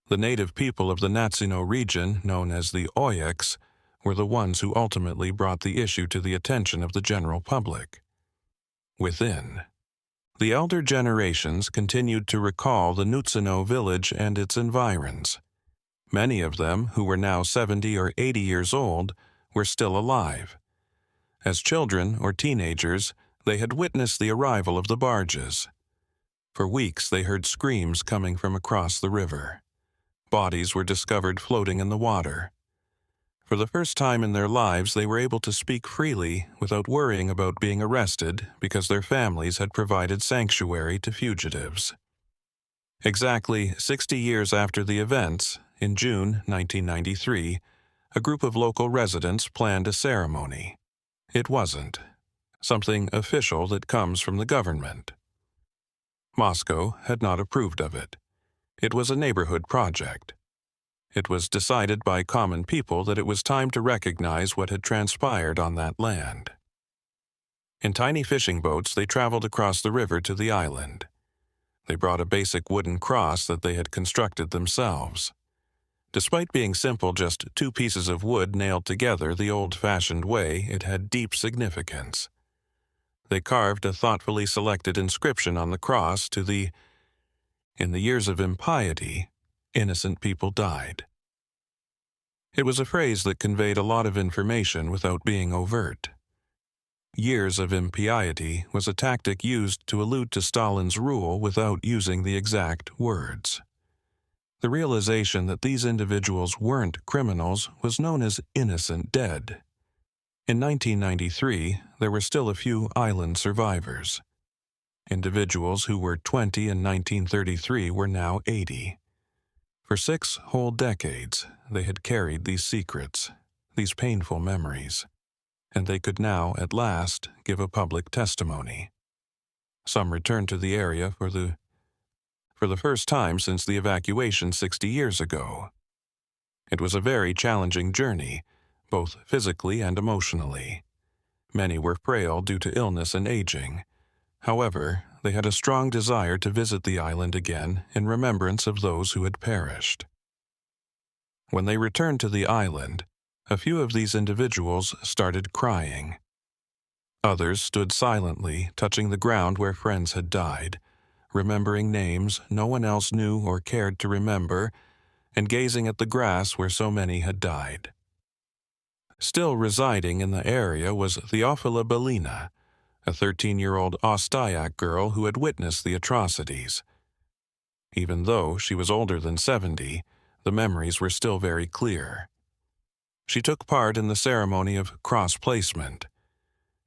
Speaker 1: The native people of the Nazino region, known as the Oyeks, were the ones who ultimately brought the issue to the attention of the general public. Within. The elder generations continued to recall the Nutsino village and its environs. Many of them, who were now 70 or 80 years old, were still alive. As children or teenagers, they had witnessed the arrival of the barges. For weeks they heard screams coming from across the river. Bodies were discovered floating in the water. For the first time in their lives, they were able to speak freely without worrying about being arrested because their families had provided sanctuary to fugitives. Exactly 60 years after the events, in June 1993, a group of local residents planned a ceremony. It wasn't something official that comes from the government. Moscow had not approved of it. It was a neighborhood project. It was decided by common people that it was time to recognize what had transpired on that land. In tiny fishing boats, they traveled across the river to the island. They brought a basic wooden cross that they had constructed themselves. Despite being simple, just two pieces of wood nailed together the old-fashioned way, it had deep significance. They carved a thoughtfully selected inscription on the cross to the, "In the years of impiety, innocent people died." It was a phrase that conveyed a lot of information without being overt. Years of impiety was a tactic used to allude to Stalin's rule without using the exact words. The realization that these individuals weren't criminals was known as innocent dead. In 1993, there were still a few island survivors. Individuals who were 20 in 1933 were now 80. For 6 whole decades, they had carried these secrets, these painful memories, and they could now, at last, give a public testimony. Some returned to the area for the first time since the evacuation 60 years ago. It was a very challenging journey, both physically and emotionally. Many were frail due to illness and aging. However, they had a strong desire to visit the island again in remembrance of those who had perished. When they returned to the island, a few of these individuals started crying. Others stood silently, touching the ground where friends had died, remembering names no one else knew or cared to remember, and gazing at the grass where so many had died. Still residing in the area was Theophila Belina, a 13-year-old Ostyak girl who had witnessed the atrocities. Even though she was older than 70, the memories were still very clear. She took part in the ceremony of cross-placement.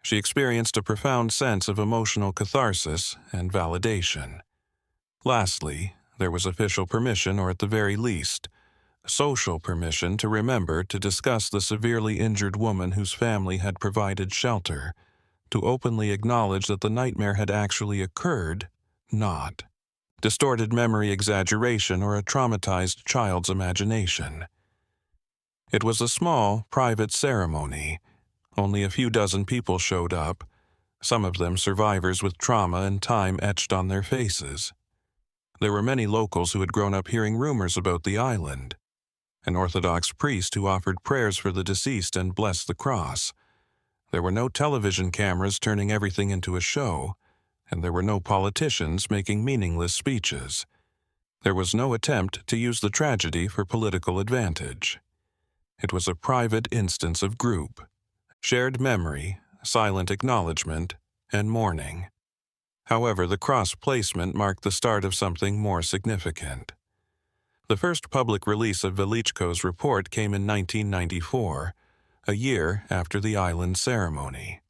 Speaker 1: She experienced a profound sense of emotional catharsis and validation. Lastly, there was official permission, or at the very least, social permission to remember to discuss the severely injured woman whose family had provided shelter, to openly acknowledge that the nightmare had actually occurred, not distorted memory exaggeration or a traumatized child's imagination. It was a small, private ceremony. Only a few dozen people showed up, some of them survivors with trauma and time etched on their faces. There were many locals who had grown up hearing rumors about the island. An Orthodox priest who offered prayers for the deceased and blessed the cross. There were no television cameras turning everything into a show, and there were no politicians making meaningless speeches. There was no attempt to use the tragedy for political advantage. It was a private instance of group, shared memory, silent acknowledgement, and mourning. However, the cross placement marked the start of something more significant. The first public release of Velichko's report came in 1994, a year after the island ceremony.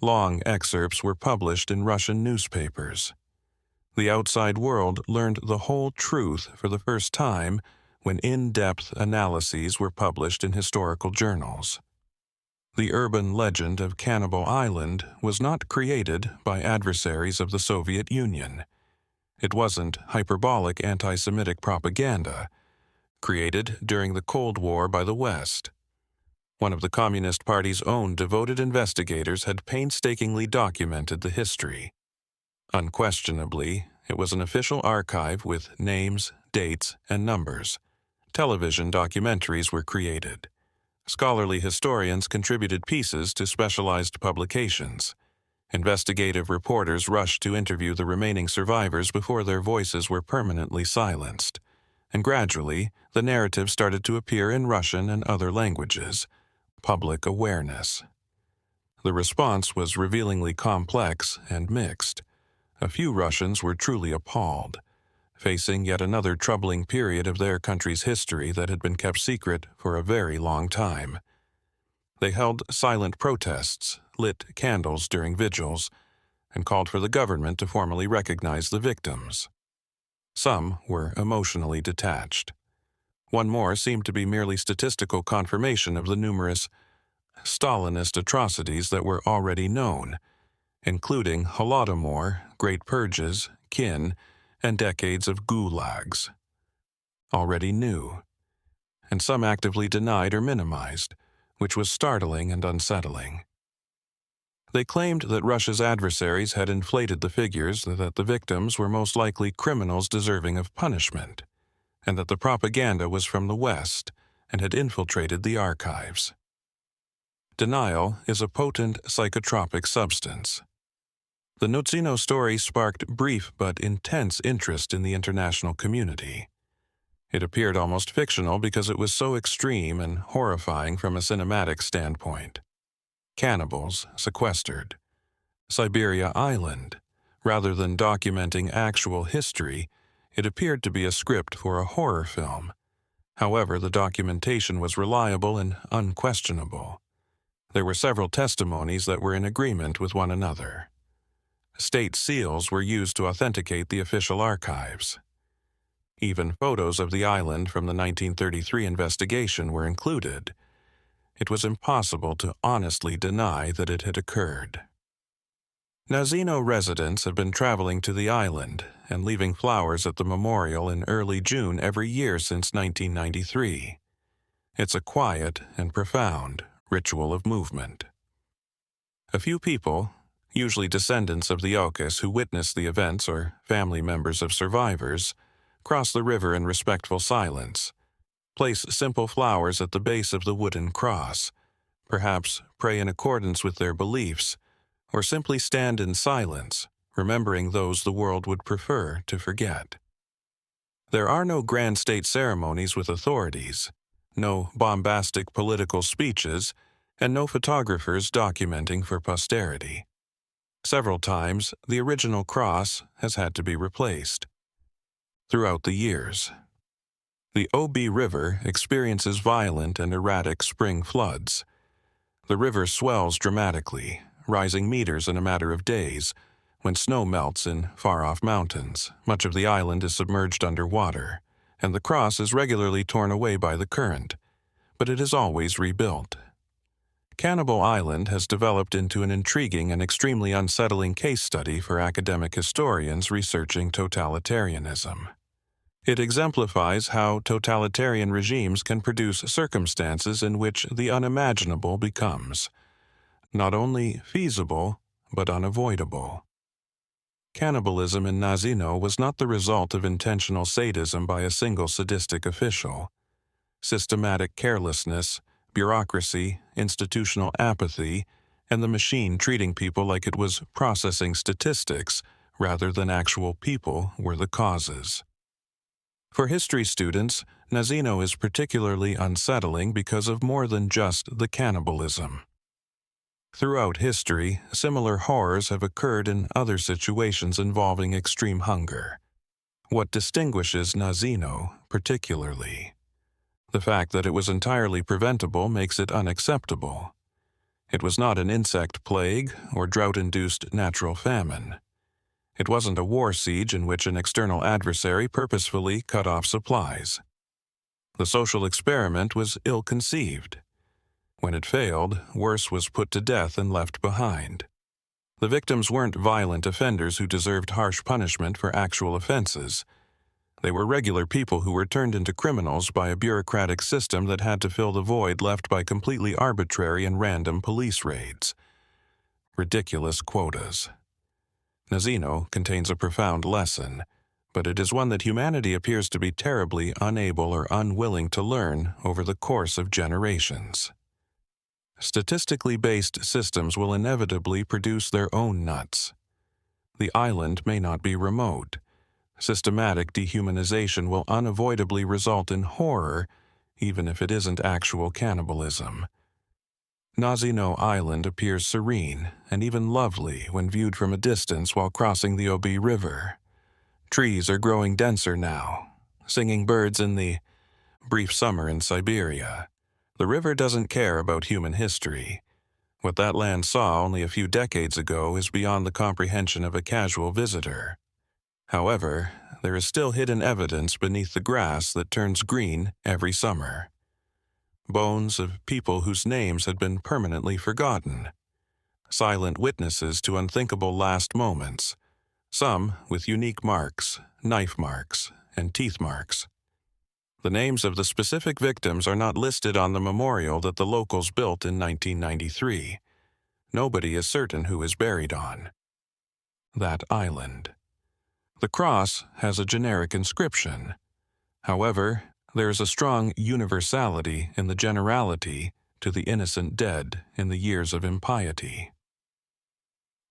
Speaker 1: Long excerpts were published in Russian newspapers. The outside world learned the whole truth for the first time when in-depth analyses were published in historical journals. The urban legend of Cannibal Island was not created by adversaries of the Soviet Union. It wasn't hyperbolic anti-Semitic propaganda, created during the Cold War by the West. One of the Communist Party's own devoted investigators had painstakingly documented the history. Unquestionably, it was an official archive with names, dates, and numbers. Television documentaries were created. Scholarly historians contributed pieces to specialized publications. Investigative reporters rushed to interview the remaining survivors before their voices were permanently silenced. And gradually, the narrative started to appear in Russian and other languages. Public awareness. The response was revealingly complex and mixed. A few Russians were truly appalled, facing yet another troubling period of their country's history that had been kept secret for a very long time. They held silent protests, lit candles during vigils, and called for the government to formally recognize the victims. Some were emotionally detached. One more seemed to be merely statistical confirmation of the numerous Stalinist atrocities that were already known, including Holodomor, Great Purges, kin, and decades of gulags. Already new, and some actively denied or minimized, which was startling and unsettling. They claimed that Russia's adversaries had inflated the figures, that the victims were most likely criminals deserving of punishment, and that the propaganda was from the West and had infiltrated the archives. Denial is a potent psychotropic substance. The Nazino story sparked brief but intense interest in the international community. It appeared almost fictional because it was so extreme and horrifying from a cinematic standpoint. Cannibals sequestered. Siberia Island. Rather than documenting actual history, it appeared to be a script for a horror film. However, the documentation was reliable and unquestionable. There were several testimonies that were in agreement with one another. State seals were used to authenticate the official archives. Even photos of the island from the 1933 investigation were included. It was impossible to honestly deny that it had occurred. Nazino residents have been traveling to the island and leaving flowers at the memorial in early June every year since 1993. It's a quiet and profound ritual of movement. A few people, usually descendants of the Okas who witnessed the events or family members of survivors, cross the river in respectful silence, place simple flowers at the base of the wooden cross, perhaps pray in accordance with their beliefs, or simply stand in silence, remembering those the world would prefer to forget. There are no grand state ceremonies with authorities, no bombastic political speeches, and no photographers documenting for posterity. Several times, the original cross has had to be replaced. Throughout the years, the Obi River experiences violent and erratic spring floods. The river swells dramatically, rising meters in a matter of days. When snow melts in far-off mountains, much of the island is submerged underwater, and the cross is regularly torn away by the current, but it is always rebuilt. Cannibal Island has developed into an intriguing and extremely unsettling case study for academic historians researching totalitarianism. It exemplifies how totalitarian regimes can produce circumstances in which the unimaginable becomes not only feasible, but unavoidable. Cannibalism in Nazino was not the result of intentional sadism by a single sadistic official. Systematic carelessness, bureaucracy, institutional apathy, and the machine treating people like it was processing statistics rather than actual people were the causes. For history students, Nazino is particularly unsettling because of more than just the cannibalism. Throughout history, similar horrors have occurred in other situations involving extreme hunger. What distinguishes Nazino particularly? The fact that it was entirely preventable makes it unacceptable. It was not an insect plague or drought-induced natural famine. It wasn't a war siege in which an external adversary purposefully cut off supplies. The social experiment was ill-conceived. When it failed, worse was put to death and left behind. The victims weren't violent offenders who deserved harsh punishment for actual offenses. They were regular people who were turned into criminals by a bureaucratic system that had to fill the void left by completely arbitrary and random police raids. Ridiculous quotas. Nazino contains a profound lesson, but it is one that humanity appears to be terribly unable or unwilling to learn over the course of generations. Statistically based systems will inevitably produce their own nuts. The island may not be remote. Systematic dehumanization will unavoidably result in horror, even if it isn't actual cannibalism. Nazino Island appears serene and even lovely when viewed from a distance while crossing the Obi River. Trees are growing denser now, singing birds in the brief summer in Siberia. The river doesn't care about human history. What that land saw only a few decades ago is beyond the comprehension of a casual visitor. However, there is still hidden evidence beneath the grass that turns green every summer. Bones of people whose names had been permanently forgotten. Silent witnesses to unthinkable last moments, some with unique marks, knife marks, and teeth marks. The names of the specific victims are not listed on the memorial that the locals built in 1993. Nobody is certain who is buried on that island. The cross has a generic inscription. However, there is a strong universality in the generality to the innocent dead in the years of impiety.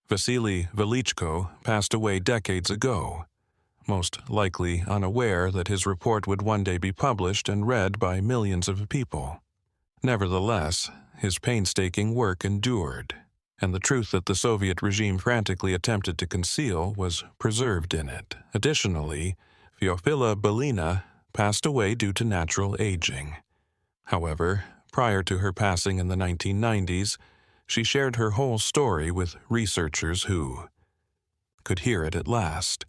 Speaker 1: Vasily Velichko passed away decades ago, most likely unaware that his report would one day be published and read by millions of people. Nevertheless, his painstaking work endured, and the truth that the Soviet regime frantically attempted to conceal was preserved in it. Additionally, Feofila Belina passed away due to natural aging. However, prior to her passing in the 1990s, she shared her whole story with researchers who could hear it at last.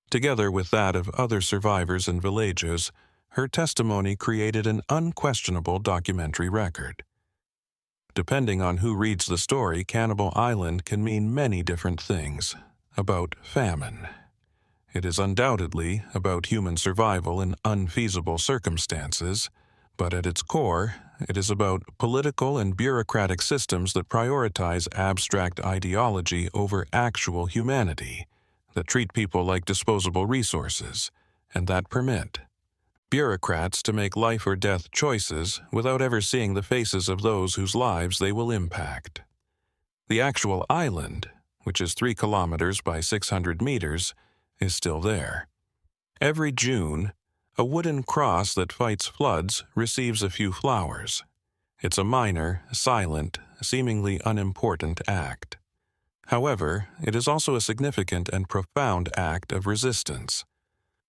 Speaker 1: Together with that of other survivors in villages, her testimony created an unquestionable documentary record. Depending on who reads the story, Cannibal Island can mean many different things. About famine. It is undoubtedly about human survival in unfeasible circumstances, but at its core, it is about political and bureaucratic systems that prioritize abstract ideology over actual humanity, that treat people like disposable resources, and that permit bureaucrats to make life or death choices without ever seeing the faces of those whose lives they will impact. The actual island, which is 3 kilometers by 600 meters, is still there. Every June, a wooden cross that fights floods receives a few flowers. It's a minor, silent, seemingly unimportant act. However, it is also a significant and profound act of resistance.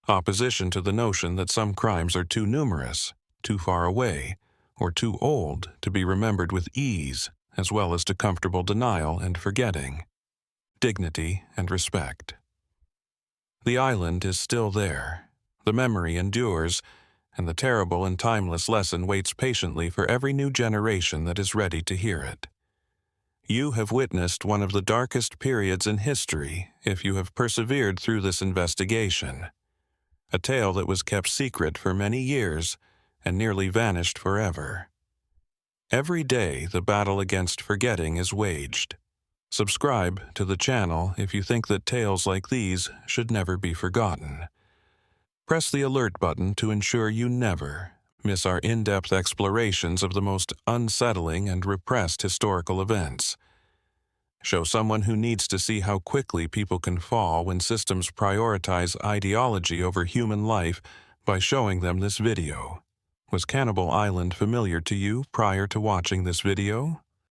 Speaker 1: Opposition to the notion that some crimes are too numerous, too far away, or too old to be remembered with ease, as well as to comfortable denial and forgetting. Dignity and respect. The island is still there. The memory endures, and the terrible and timeless lesson waits patiently for every new generation that is ready to hear it. You have witnessed one of the darkest periods in history if you have persevered through this investigation. A tale that was kept secret for many years and nearly vanished forever. Every day the battle against forgetting is waged. Subscribe to the channel if you think that tales like these should never be forgotten. Press the alert button to ensure you never miss our in-depth explorations of the most unsettling and repressed historical events. Show someone who needs to see how quickly people can fall when systems prioritize ideology over human life by showing them this video. Was Cannibal Island familiar to you prior to watching this video?